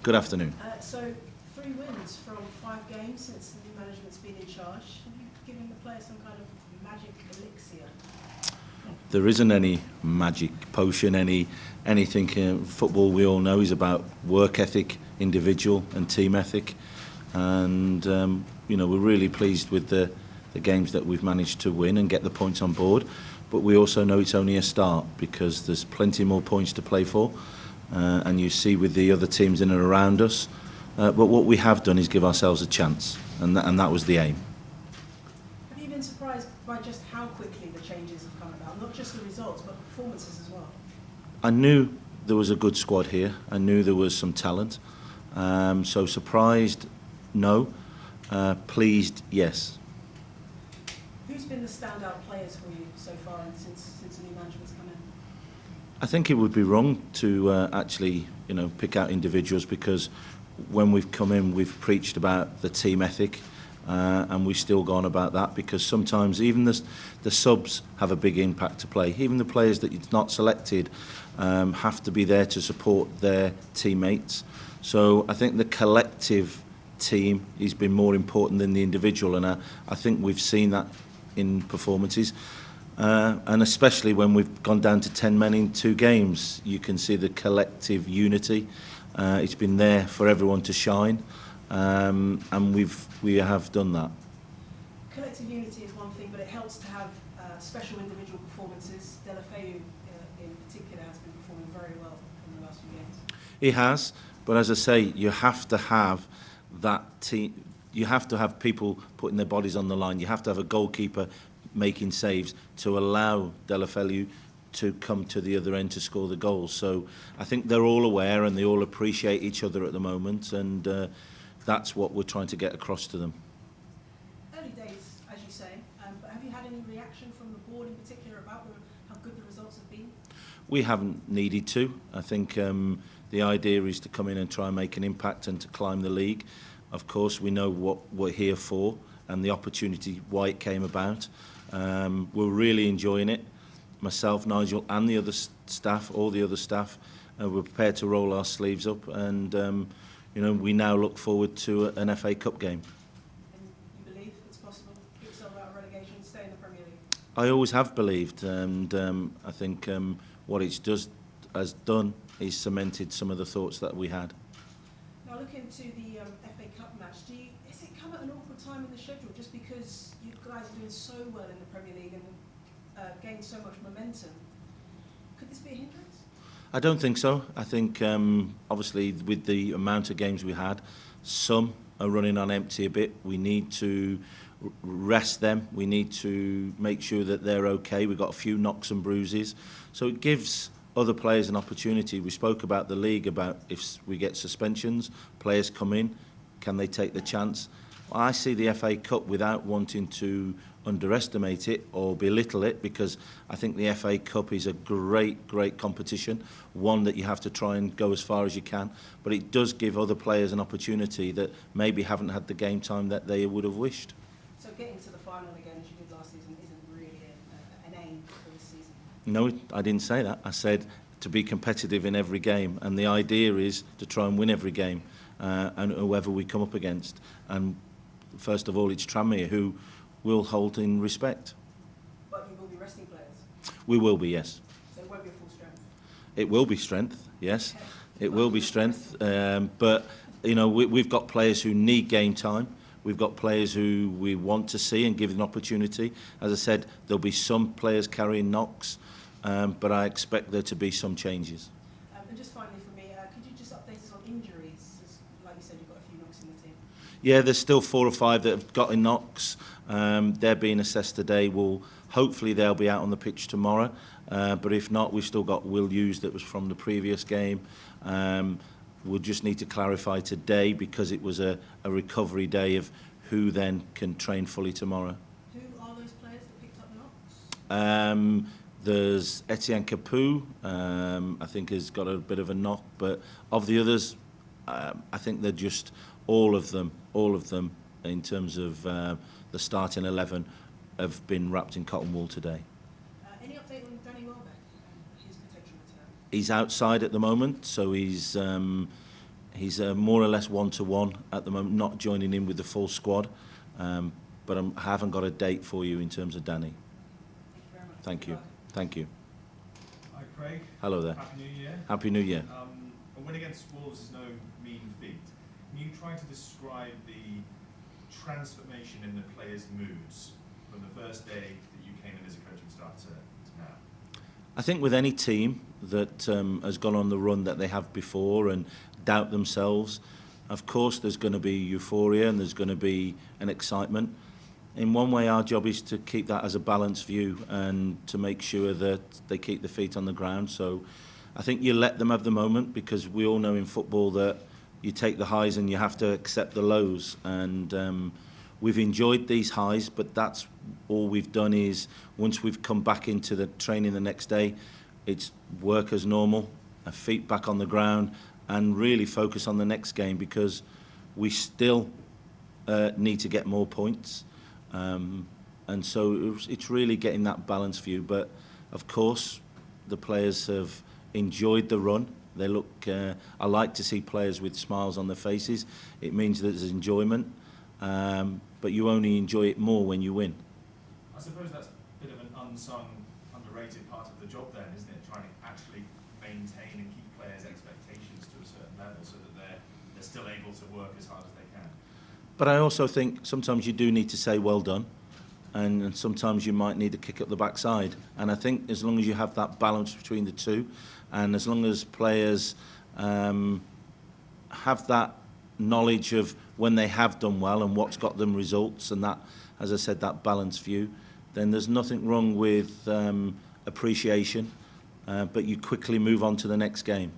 Good afternoon. So 3 wins from 5 games since the new management's been in charge. Have you given the players some kind of magic elixir? There isn't any magic potion, anything in football. We all know is about work ethic, individual and team ethic, and we're really pleased with the games that we've managed to win and get the points on board. But we also know it's only a start because there's plenty more points to play for, and you see with the other teams in and around us. But what we have done is give ourselves a chance, and that was the aim. Have you been surprised by just how quickly the changes have come about? Not just the results, but performances as well. I knew there was a good squad here. I knew there was some talent. So surprised, no. Pleased, yes. Who's been the standout players for you so far since the new management's come in? I think it would be wrong to actually, pick out individuals, because when we've come in, we've preached about the team ethic, and we've still gone about that, because sometimes even the subs have a big impact to play. Even the players that you've not selected have to be there to support their teammates. So I think the collective team has been more important than the individual, and I think we've seen that in performances. And especially when we've gone down to 10 men in 2 games, you can see the collective unity. It's been there for everyone to shine, and we have done that. Collective unity is one thing, but it helps to have special individual performances. Deulofeu in particular has been performing very well in the last few games. He has, but as I say, you have to have that team. You have to have people putting their bodies on the line. You have to have a goalkeeper making saves to allow Deulofeu to come to the other end to score the goals. So I think they're all aware and they all appreciate each other at the moment, and that's what we're trying to get across to them. Early days, as you say, but have you had any reaction from the board in particular about how good the results have been? We haven't needed to. I think the idea is to come in and try and make an impact and to climb the league. Of course, we know what we're here for and the opportunity, why it came about. We're really enjoying it. Myself, Nigel, and the other staff, all the other staff, we're prepared to roll our sleeves up, and we now look forward to an FA Cup game. And you believe it's possible to get yourself out of relegation and stay in the Premier League? I always have believed, and I think what it has done is cemented some of the thoughts that we had. Now, looking to the FA Cup match, is it come at an awkward time in the schedule just because you guys are doing so well in the Premier League and gained so much momentum? Could this be a hindrance? I don't think so. I think obviously with the amount of games we had, some are running on empty a bit. We need to rest them. We need to make sure that they're okay. We've got a few knocks and bruises. So it gives other players an opportunity. We spoke about the league, about if we get suspensions, players come in, can they take the chance? I see the FA Cup, without wanting to underestimate it or belittle it, because I think the FA Cup is a great competition, one that you have to try and go as far as you can, but it does give other players an opportunity that maybe haven't had the game time that they would have wished. So getting to the final again, as you did last season, isn't really an aim for this season? No, I didn't say that. I said to be competitive in every game, and the idea is to try and win every game, and whoever we come up against. And first of all, it's Tranmere, who will hold in respect. But you will be resting players? We will be, yes. So it won't be a full strength? It will be strength, yes. It will be strength. But, we've got players who need game time. We've got players who we want to see and give an opportunity. As I said, there'll be some players carrying knocks, but I expect there to be some changes. And just finally for me, could you just update us on injuries? Like you said, you've got a few knocks in the team. Yeah, there's still 4 or 5 that have got in knocks. They're being assessed today. Hopefully they'll be out on the pitch tomorrow. But if not, we've still got Will Hughes that was from the previous game. We'll just need to clarify today, because it was a recovery day, of who then can train fully tomorrow. Who are those players that picked up knocks? There's Etienne Capoue, I think has got a bit of a knock, but of the others, I think they're just all of them in terms of the starting 11 have been wrapped in cotton wool today. Any update on Nathaniel Chalobah and his potential return? He's outside at the moment, so he's He's more or less one-to-one at the moment, not joining in with the full squad. But I haven't got a date for you in terms of Danny. Thank you very much. Thank you. Thank you. Hi Craig. Hello there. Happy New Year. Happy New Year. A win against Wolves is no mean feat. Can you try to describe the transformation in the players' moods from the first day that you came in as a coaching staff to now? I think with any team that has gone on the run that they have before and doubt themselves, of course there's going to be euphoria and there's going to be an excitement. In one way, our job is to keep that as a balanced view and to make sure that they keep their feet on the ground. So I think you let them have the moment, because we all know in football that you take the highs and you have to accept the lows. And we've enjoyed these highs, but that's all we've done. Is once we've come back into the training the next day, it's work as normal, feet back on the ground, and really focus on the next game, because we still need to get more points. And so it's really getting that balanced view. But of course, the players have enjoyed the run. They look. I like to see players with smiles on their faces. It means that there's enjoyment. But you only enjoy it more when you win. I suppose that's a bit of an unsung, underrated part of the job then, isn't it? Trying to actually maintain and keep players' expectations to a certain level so that they're still able to work as hard as they can. But I also think sometimes you do need to say well done, and sometimes you might need to kick up the backside. And I think as long as you have that balance between the two, and as long as players have that knowledge of when they have done well and what's got them results, and that, as I said, that balanced view, then there's nothing wrong with appreciation, but you quickly move on to the next game.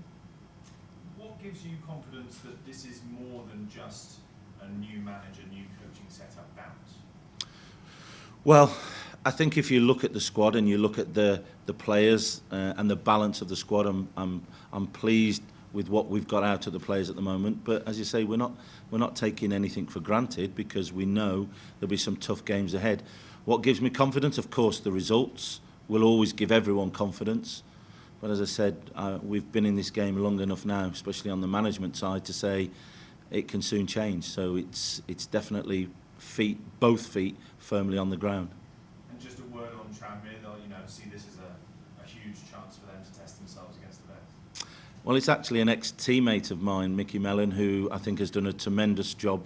What gives you confidence that this is more than just a new manager, new coaching setup bounce? Well, I think if you look at the squad and you look at the players and the balance of the squad, I'm pleased with what we've got out of the players at the moment. But as you say, we're not taking anything for granted, because we know there'll be some tough games ahead. What gives me confidence? Of course, the results will always give everyone confidence. But as I said, we've been in this game long enough now, especially on the management side, to say it can soon change. So it's definitely both feet firmly on the ground. And just a word on Tranmere, they'll see this as a huge chance for them to test themselves against the best. Well, it's actually an ex-teammate of mine, Mickey Mellon, who I think has done a tremendous job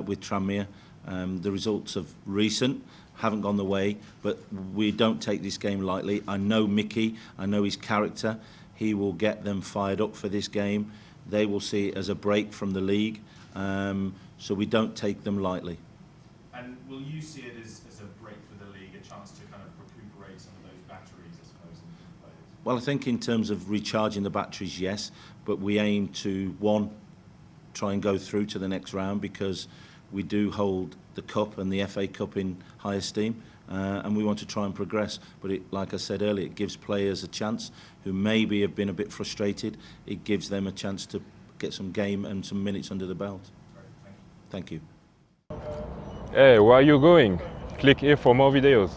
with Tranmere. The results of recent haven't gone the way, but we don't take this game lightly. I know Mickey, I know his character. He will get them fired up for this game. They will see it as a break from the league, so we don't take them lightly. And will you see it as a break for the league, a chance to kind of recuperate some of those batteries, I suppose, in the players? Well, I think in terms of recharging the batteries, yes, but we aim to, one, try and go through to the next round, because we do hold the Cup and the FA Cup in high esteem, and we want to try and progress. But like I said earlier, it gives players a chance who maybe have been a bit frustrated. It gives them a chance to get some game and some minutes under the belt. Great, Thank you. Hey, where are you going? Click here for more videos.